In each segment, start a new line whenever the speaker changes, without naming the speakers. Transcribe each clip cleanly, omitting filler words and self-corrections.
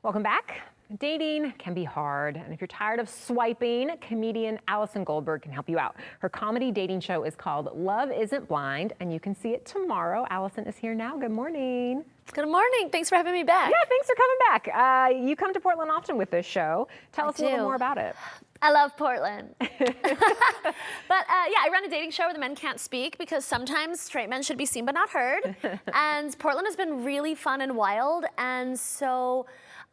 Welcome back. Dating can be hard, and if you're tired of swiping, comedian Allison Goldberg can help you out. Her comedy dating show is called Love Isn't Blind, and you can see it tomorrow. Allison is here now. Good morning.
Good morning. Thanks for having me back.
Yeah, thanks for coming back. You come to Portland often with this show. Tell us a little more about it.
I love Portland. But yeah, I run a dating show where the men can't speak because sometimes straight men should be seen but not heard. And Portland has been really fun and wild. And so,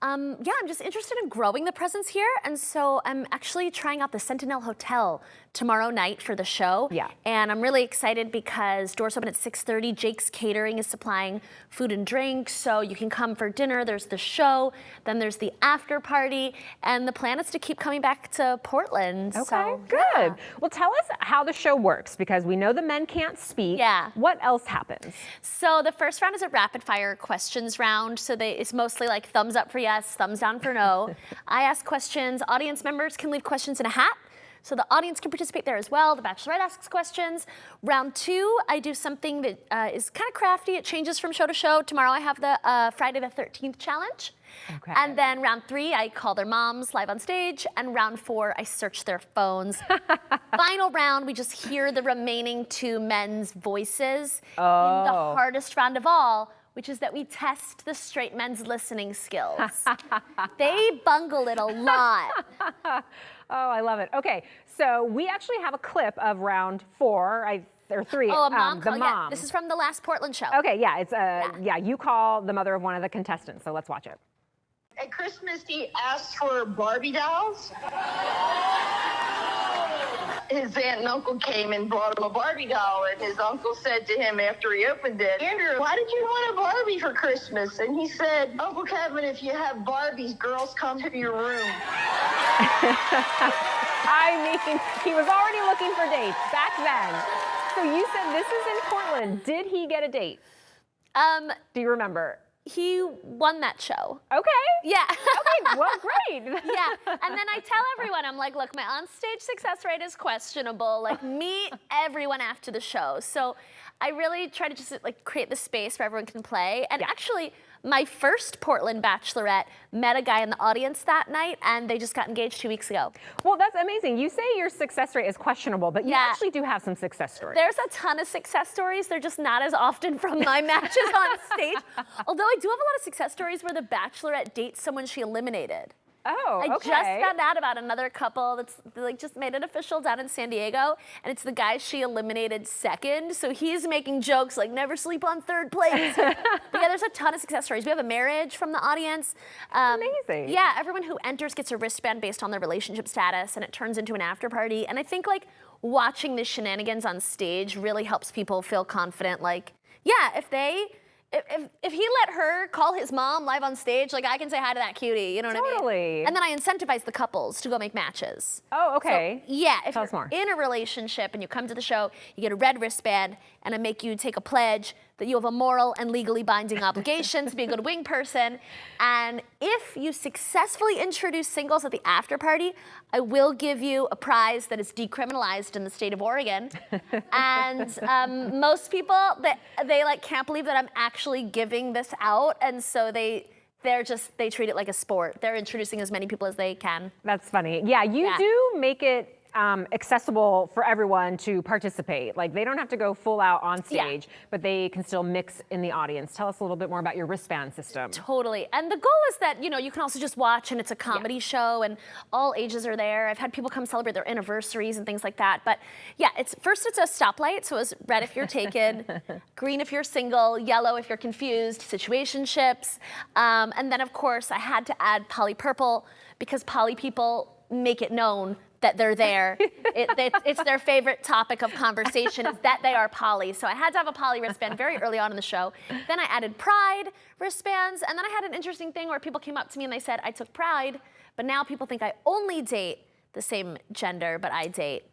yeah, I'm just interested in growing the presence here. And so I'm actually trying out the Sentinel Hotel tomorrow night for the show.
Yeah.
And I'm really excited because doors open at 6:30. Jake's Catering is supplying food and drink. So you can come for dinner. There's the show. Then there's the after party. And the plan is to keep coming back to Portland.
Okay,
so,
good.
Yeah.
Well, tell us how the show works because we know the men can't speak.
Yeah.
What else happens?
So the first round is a rapid fire questions round. So it's mostly like thumbs up for yes, thumbs down for no. I ask questions. Audience members can leave questions in a hat. So the audience can participate there as well. The Bachelorette asks questions. Round two, I do something that is kind of crafty. It changes from show to show. Tomorrow I have the Friday the 13th challenge.
Okay.
And then round three, I call their moms live on stage. And round four, I search their phones. Final round, we just hear the remaining two men's voices.
Oh.
In the hardest round of all, which is that we test the straight men's listening skills. They bungle it a lot.
Oh, I love it. Okay, so we actually have a clip of round four, or three.
Oh, a mom
the
call.
mom.
Yeah, this is from the last Portland show.
Okay, yeah, it's yeah, you call the mother of one of the contestants, so let's watch it.
At Christmas, he asked for Barbie dolls. His aunt and uncle came and brought him a Barbie doll, and his uncle said to him after he opened it, "Andrew, why did you want a Barbie for Christmas?" And he said, "Uncle Kevin, if you have Barbies, girls come to your room."
I mean, he was already looking for dates back then. So you said this is in Portland. Did he get a date? Do you remember?
He won that show.
Okay.
Yeah.
Okay, well, great.
Yeah, and then I tell everyone, I'm like, look, my onstage success rate is questionable. Like, meet everyone after the show. So I really try to just like create the space where everyone can play. And actually, my first Portland Bachelorette met a guy in the audience that night, and they just got engaged 2 weeks ago.
Well, that's amazing. You say your success rate is questionable, but you
Yeah.
actually do have some success stories.
There's a ton of success stories. They're just not as often from my matches on stage. Although I do have a lot of success stories where the Bachelorette dates someone she eliminated.
Oh,
I
okay.
just found out about another couple that's like just made it official down in San Diego, and it's the guy she eliminated second. So he's making jokes like never sleep on third place. But yeah, there's a ton of success stories. We have a marriage from the audience.
Amazing.
Yeah, everyone who enters gets a wristband based on their relationship status, and it turns into an after party. And I think like watching the shenanigans on stage really helps people feel confident. Like, yeah, if he let her call his mom live on stage, like I can say hi to that cutie, you know what I mean?
Totally.
And then I incentivize the couples to go make matches.
Oh, okay.
So, yeah, if
Tell us
you're
more.
in a relationship and you come to the show, you get a red wristband and I make you take a pledge that you have a moral and legally binding obligation to be a good wing person. And if you successfully introduce singles at the after party, I will give you a prize that is decriminalized in the state of Oregon. And most people, they like can't believe that I'm actually giving this out. And so they treat it like a sport. They're introducing as many people as they can.
That's funny. Yeah, you do make it accessible for everyone to participate. Like they don't have to go full out on stage, but they can still mix in the audience. Tell us a little bit more about your wristband system.
Totally. And the goal is that, you know, you can also just watch and it's a comedy show and all ages are there. I've had people come celebrate their anniversaries and things like that. But yeah, it's a stoplight. So it's red if you're taken, green if you're single, yellow if you're confused, situationships. And then of course I had to add poly purple because poly people make it known that they're there. It's their favorite topic of conversation is that they are poly. So I had to have a poly wristband very early on in the show. Then I added pride wristbands. And then I had an interesting thing where people came up to me and they said, I took pride, but now people think I only date the same gender, but I date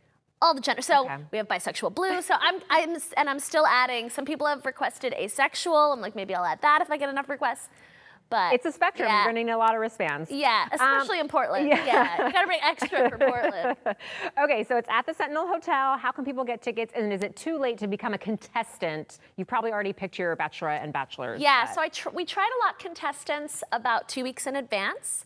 all the genders. So we have bisexual blue. So I'm still adding, some people have requested asexual. I'm like, maybe I'll add that if I get enough requests. but
It's a spectrum.
yeah.
You're going to need a lot of wristbands.
Yeah, especially in Portland. Yeah, you gotta bring extra for Portland.
Okay, so it's at the Sentinel Hotel. How can people get tickets? And is it too late to become a contestant? You've probably already picked your bachelorette and bachelors.
Yeah, so we try to lock contestants about 2 weeks in advance.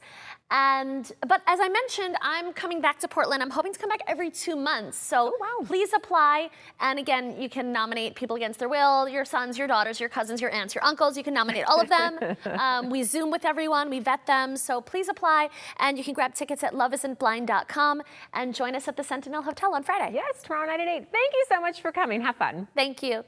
But as I mentioned, I'm coming back to Portland. I'm hoping to come back every 2 months. So please apply. And again, you can nominate people against their will, your sons, your daughters, your cousins, your aunts, your uncles. You can nominate all of them. We Zoom with everyone, we vet them. So please apply. And you can grab tickets at loveisn'tblind.com and join us at the Sentinel Hotel on Friday.
Yes, tomorrow night at 8. Thank you so much for coming. Have fun.
Thank you.